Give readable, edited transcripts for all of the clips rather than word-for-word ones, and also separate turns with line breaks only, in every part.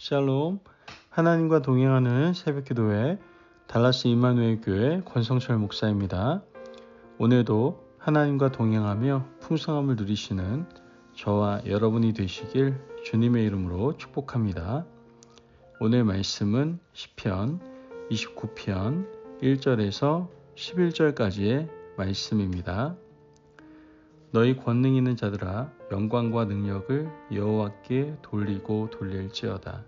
샬롬. 하나님과 동행하는 새벽기도회 달라스 임마누엘 교회 권성철 목사입니다. 오늘도 하나님과 동행하며 풍성함을 누리시는 저와 여러분이 되시길 주님의 이름으로 축복합니다. 오늘 말씀은 시편 29편 1절에서 11절까지의 말씀입니다. 너희 권능 있는 자들아 영광과 능력을 여호와께 돌리고 돌릴지어다.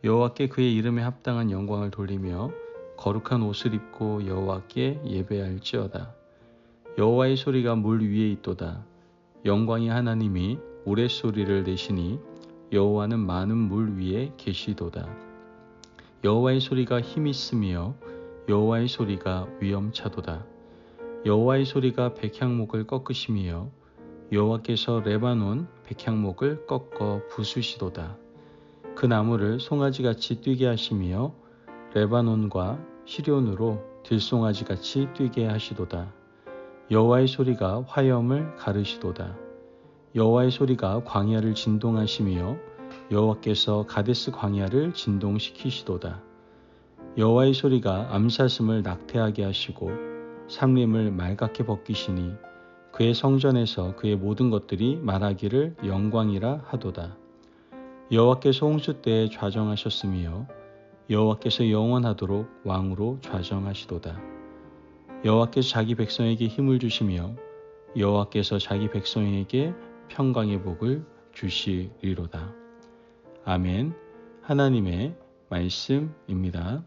여호와께 그의 이름에 합당한 영광을 돌리며 거룩한 옷을 입고 여호와께 예배할지어다. 여호와의 소리가 물 위에 있도다. 영광의 하나님이 우레소리를 내시니 여호와는 많은 물 위에 계시도다. 여호와의 소리가 힘이 있으며 여호와의 소리가 위엄차도다. 여호와의 소리가 백향목을 꺾으시며 여호와께서 레바논 백향목을 꺾어 부수시도다. 그 나무를 송아지같이 뛰게 하시며 레바논과 시련으로 들송아지같이 뛰게 하시도다. 여호와의 소리가 화염을 가르시도다. 여호와의 소리가 광야를 진동하시며 여호와께서 가데스 광야를 진동시키시도다. 여호와의 소리가 암사슴을 낙태하게 하시고 삼림을 말갛게 벗기시니 그의 성전에서 그의 모든 것들이 말하기를 영광이라 하도다. 여호와께서 홍수 때에 좌정하셨으며 여호와께서 영원하도록 왕으로 좌정하시도다. 여호와께서 자기 백성에게 힘을 주시며 여호와께서 자기 백성에게 평강의 복을 주시리로다. 아멘. 하나님의 말씀입니다.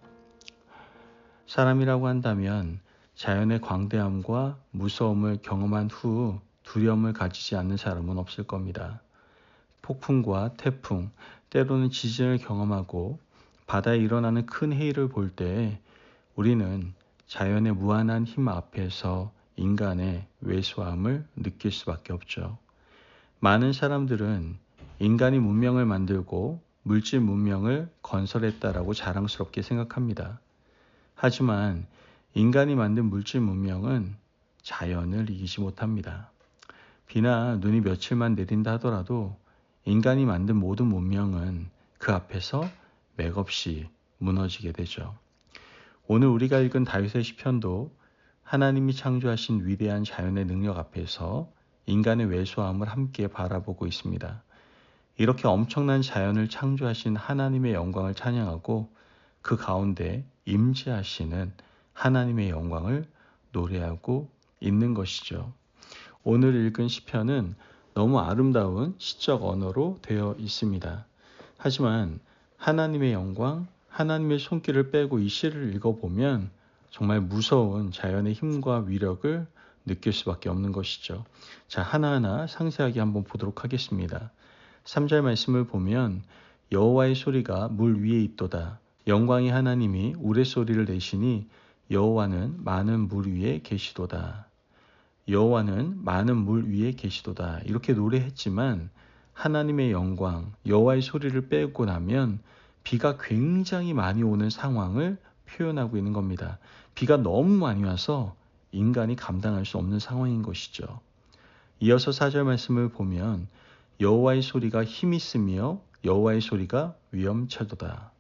사람이라고 한다면 자연의 광대함과 무서움을 경험한 후 두려움을 가지지 않는 사람은 없을 겁니다. 폭풍과 태풍, 때로는 지진을 경험하고 바다에 일어나는 큰 해일을 볼 때 우리는 자연의 무한한 힘 앞에서 인간의 왜소함을 느낄 수밖에 없죠. 많은 사람들은 인간이 문명을 만들고 물질 문명을 건설했다라고 자랑스럽게 생각합니다. 하지만 인간이 만든 물질 문명은 자연을 이기지 못합니다. 비나 눈이 며칠만 내린다 하더라도 인간이 만든 모든 문명은 그 앞에서 맥없이 무너지게 되죠. 오늘 우리가 읽은 다윗의 시편도 하나님이 창조하신 위대한 자연의 능력 앞에서 인간의 왜소함을 함께 바라보고 있습니다. 이렇게 엄청난 자연을 창조하신 하나님의 영광을 찬양하고 그 가운데 임재하시는 하나님의 영광을 노래하고 있는 것이죠. 오늘 읽은 시편은 너무 아름다운 시적 언어로 되어 있습니다. 하지만 하나님의 영광, 하나님의 손길을 빼고 이 시를 읽어보면 정말 무서운 자연의 힘과 위력을 느낄 수밖에 없는 것이죠. 자, 하나하나 상세하게 한번 보도록 하겠습니다. 3절 말씀을 보면 여호와의 소리가 물 위에 있도다. 영광의 하나님이 우레소리를 내시니 여호와는 많은 물 위에 계시도다. 여호와는 많은 물 위에 계시도다. 이렇게 노래했지만 하나님의 영광, 여호와의 소리를 빼고 나면 비가 굉장히 많이 오는 상황을 표현하고 있는 겁니다. 비가 너무 많이 와서 인간이 감당할 수 없는 상황인 것이죠. 이어서 4절 말씀을 보면 여호와의 소리가 힘이 있으며 여호와의 소리가 위엄차도다.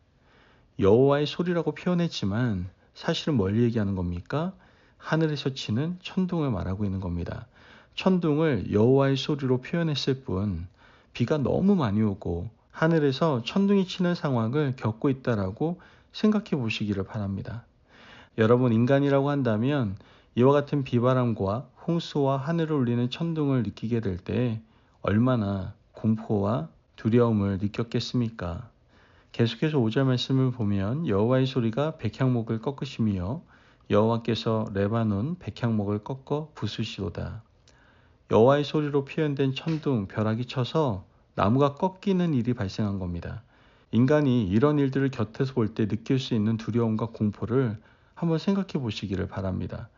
여호와의 소리라고 표현했지만 사실은 뭘 얘기하는 겁니까? 하늘에서 치는 천둥을 말하고 있는 겁니다. 천둥을 여호와의 소리로 표현했을 뿐 비가 너무 많이 오고 하늘에서 천둥이 치는 상황을 겪고 있다라고 생각해 보시기를 바랍니다. 여러분, 인간이라고 한다면 이와 같은 비바람과 홍수와 하늘을 울리는 천둥을 느끼게 될 때 얼마나 공포와 두려움을 느꼈겠습니까? 계속해서 5절 말씀을 보면 여호와의 소리가 백향목을 꺾으시며 여호와께서 레바논 백향목을 꺾어 부수시도다. 여호와의 소리로 표현된 천둥, 벼락이 쳐서 나무가 꺾이는 일이 발생한 겁니다. 인간이 이런 일들을 곁에서 볼 때 느낄 수 있는 두려움과 공포를 한번 생각해 보시기를 바랍니다.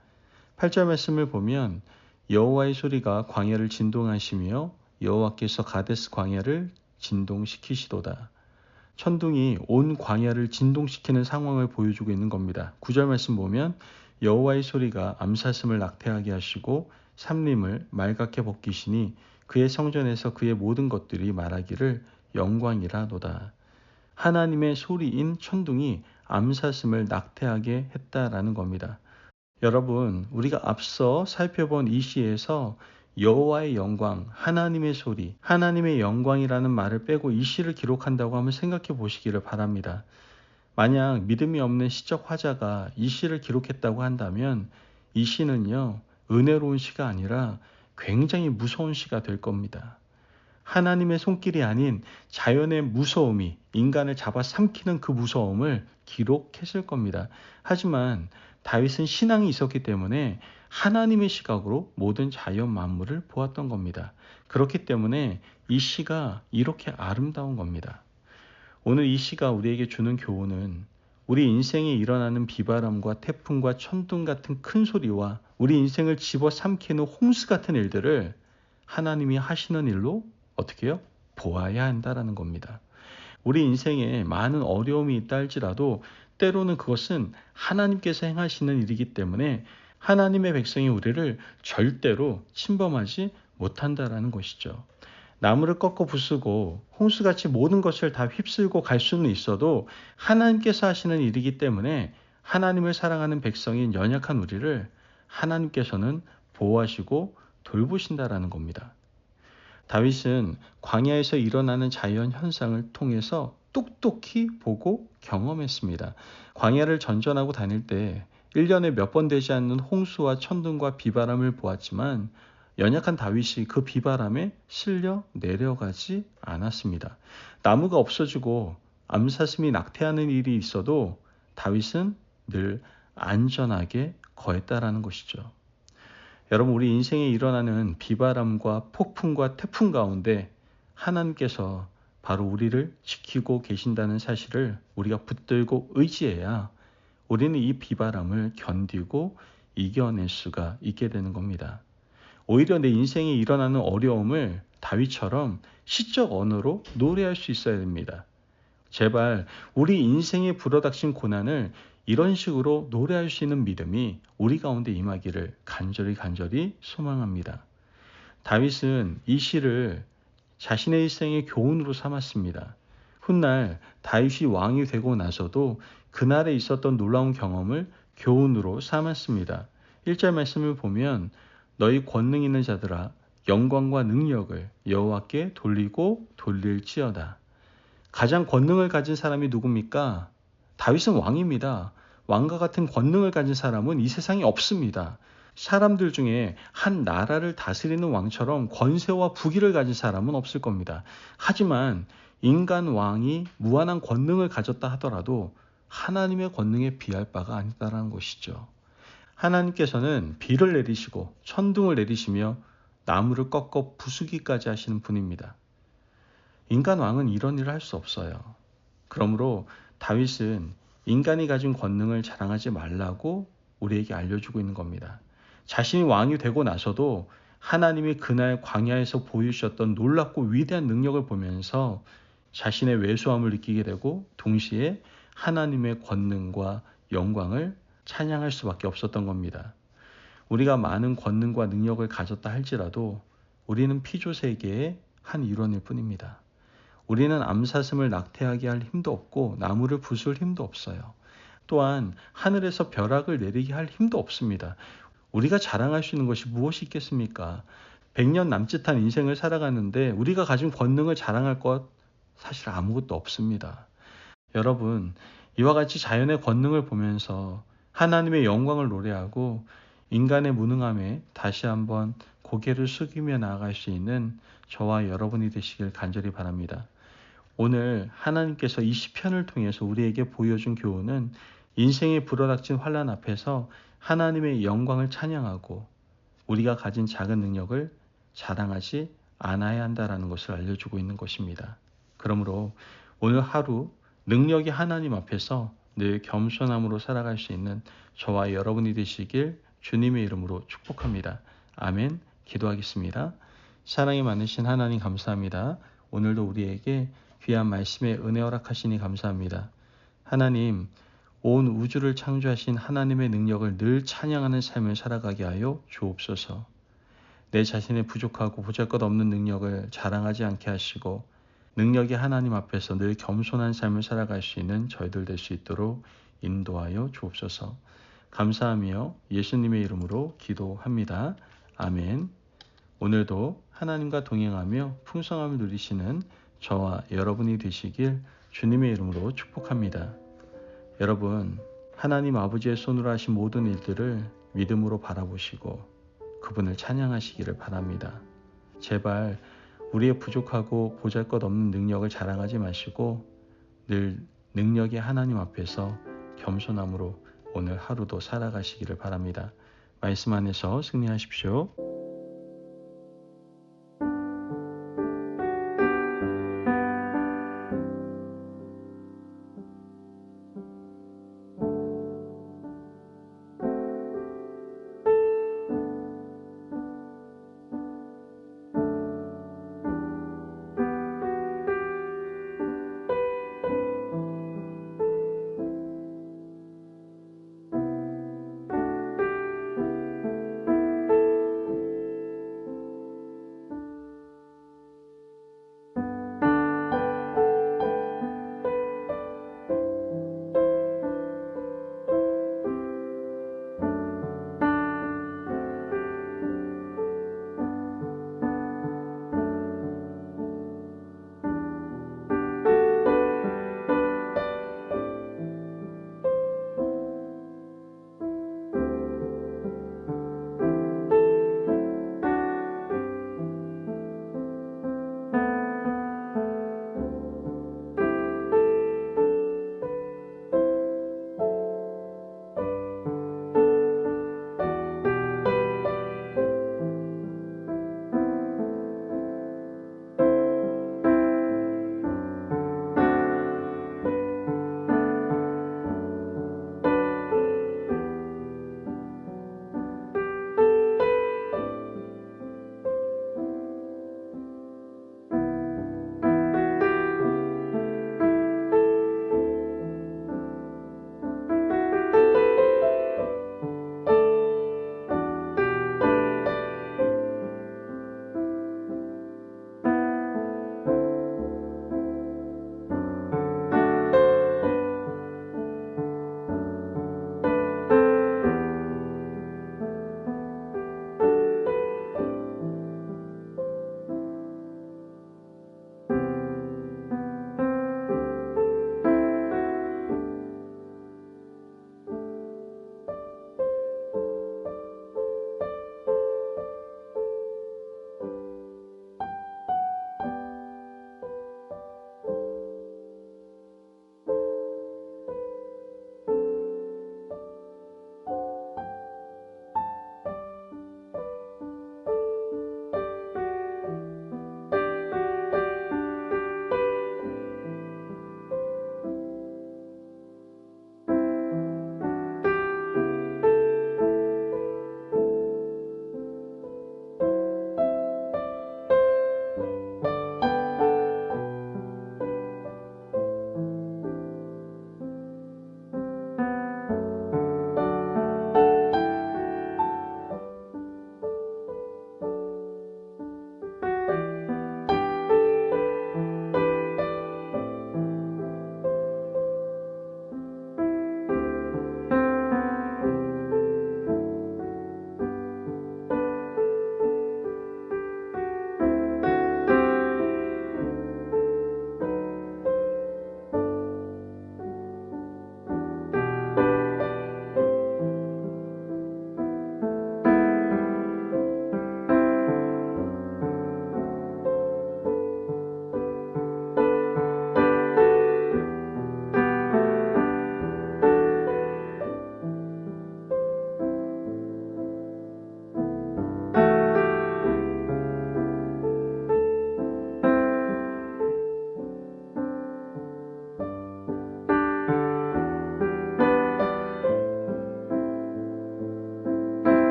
8절 말씀을 보면 여호와의 소리가 광야를 진동하시며 여호와께서 가데스 광야를 진동시키시도다. 천둥이 온 광야를 진동시키는 상황을 보여주고 있는 겁니다. 9절 말씀 보면 여호와의 소리가 암사슴을 낙태하게 하시고 삼림을 말갛게 벗기시니 그의 성전에서 그의 모든 것들이 말하기를 영광이라도다. 하나님의 소리인 천둥이 암사슴을 낙태하게 했다라는 겁니다. 여러분, 우리가 앞서 살펴본 이 시에서 여호와의 영광, 하나님의 소리, 하나님의 영광이라는 말을 빼고 이 시를 기록한다고 하면 생각해 보시기를 바랍니다. 만약 믿음이 없는 시적 화자가 이 시를 기록했다고 한다면 이 시는요, 은혜로운 시가 아니라 굉장히 무서운 시가 될 겁니다. 하나님의 손길이 아닌 자연의 무서움이 인간을 잡아삼키는 그 무서움을 기록했을 겁니다. 하지만 다윗은 신앙이 있었기 때문에 하나님의 시각으로 모든 자연 만물을 보았던 겁니다. 그렇기 때문에 이 시가 이렇게 아름다운 겁니다. 오늘 이 시가 우리에게 주는 교훈은 우리 인생에 일어나는 비바람과 태풍과 천둥 같은 큰 소리와 우리 인생을 집어삼키는 홍수 같은 일들을 하나님이 하시는 일로 어떻게 해요? 보아야 한다라는 겁니다. 우리 인생에 많은 어려움이 있다 할지라도 때로는 그것은 하나님께서 행하시는 일이기 때문에 하나님의 백성이 우리를 절대로 침범하지 못한다라는 것이죠. 나무를 꺾어 부수고 홍수같이 모든 것을 다 휩쓸고 갈 수는 있어도 하나님께서 하시는 일이기 때문에 하나님을 사랑하는 백성인 연약한 우리를 하나님께서는 보호하시고 돌보신다라는 겁니다. 다윗은 광야에서 일어나는 자연 현상을 통해서 똑똑히 보고 경험했습니다. 광야를 전전하고 다닐 때 1년에 몇 번 되지 않는 홍수와 천둥과 비바람을 보았지만 연약한 다윗이 그 비바람에 실려 내려가지 않았습니다. 나무가 없어지고 암사슴이 낙태하는 일이 있어도 다윗은 늘 안전하게 거했다라는 것이죠. 여러분, 우리 인생에 일어나는 비바람과 폭풍과 태풍 가운데 하나님께서 바로 우리를 지키고 계신다는 사실을 우리가 붙들고 의지해야 우리는 이 비바람을 견디고 이겨낼 수가 있게 되는 겁니다. 오히려 내 인생에 일어나는 어려움을 다윗처럼 시적 언어로 노래할 수 있어야 됩니다. 제발 우리 인생에 불어닥친 고난을 이런 식으로 노래할 수 있는 믿음이 우리 가운데 임하기를 간절히 소망합니다. 다윗은 이 시를 자신의 일생의 교훈으로 삼았습니다. 훗날 다윗이 왕이 되고 나서도 그날에 있었던 놀라운 경험을 교훈으로 삼았습니다. 1절 말씀을 보면 너희 권능 있는 자들아 영광과 능력을 여호와께 돌리고 돌릴지어다. 가장 권능을 가진 사람이 누굽니까? 다윗은 왕입니다. 왕과 같은 권능을 가진 사람은 이 세상에 없습니다. 사람들 중에 한 나라를 다스리는 왕처럼 권세와 부귀를 가진 사람은 없을 겁니다. 하지만 인간 왕이 무한한 권능을 가졌다 하더라도 하나님의 권능에 비할 바가 아니다라는 것이죠. 하나님께서는 비를 내리시고 천둥을 내리시며 나무를 꺾어 부수기까지 하시는 분입니다. 인간 왕은 이런 일을 할 수 없어요. 그러므로 다윗은 인간이 가진 권능을 자랑하지 말라고 우리에게 알려주고 있는 겁니다. 자신이 왕이 되고 나서도 하나님이 그날 광야에서 보여주셨던 놀랍고 위대한 능력을 보면서 자신의 왜소함을 느끼게 되고 동시에 하나님의 권능과 영광을 찬양할 수밖에 없었던 겁니다. 우리가 많은 권능과 능력을 가졌다 할지라도 우리는 피조세계의 한 일원일 뿐입니다. 우리는 암사슴을 낙태하게 할 힘도 없고 나무를 부술 힘도 없어요. 또한 하늘에서 벼락을 내리게 할 힘도 없습니다. 우리가 자랑할 수 있는 것이 무엇이 있겠습니까? 100년 남짓한 인생을 살아가는데 우리가 가진 권능을 자랑할 것 사실 아무것도 없습니다. 여러분, 이와 같이 자연의 권능을 보면서 하나님의 영광을 노래하고 인간의 무능함에 다시 한번 고개를 숙이며 나아갈 수 있는 저와 여러분이 되시길 간절히 바랍니다. 오늘 하나님께서 이 시편을 통해서 우리에게 보여준 교훈은 인생에 불어닥친 환난 앞에서 하나님의 영광을 찬양하고 우리가 가진 작은 능력을 자랑하지 않아야 한다는 것을 알려주고 있는 것입니다. 그러므로 오늘 하루 능력이 하나님 앞에서 늘 겸손함으로 살아갈 수 있는 저와 여러분이 되시길 주님의 이름으로 축복합니다. 아멘. 기도하겠습니다. 사랑이 많으신 하나님 감사합니다. 오늘도 우리에게 귀한 말씀에 은혜 허락하시니 감사합니다. 하나님, 온 우주를 창조하신 하나님의 능력을 늘 찬양하는 삶을 살아가게 하여 주옵소서. 내 자신의 부족하고 보잘것없는 능력을 자랑하지 않게 하시고 능력이 하나님 앞에서 늘 겸손한 삶을 살아갈 수 있는 저희들 될 수 있도록 인도하여 주옵소서. 감사하며 예수님의 이름으로 기도합니다. 아멘. 오늘도 하나님과 동행하며 풍성함을 누리시는 저와 여러분이 되시길 주님의 이름으로 축복합니다. 여러분, 하나님 아버지의 손으로 하신 모든 일들을 믿음으로 바라보시고 그분을 찬양하시기를 바랍니다. 제발 우리의 부족하고 보잘것없는 능력을 자랑하지 마시고 늘 능력의 하나님 앞에서 겸손함으로 오늘 하루도 살아가시기를 바랍니다. 말씀 안에서 승리하십시오.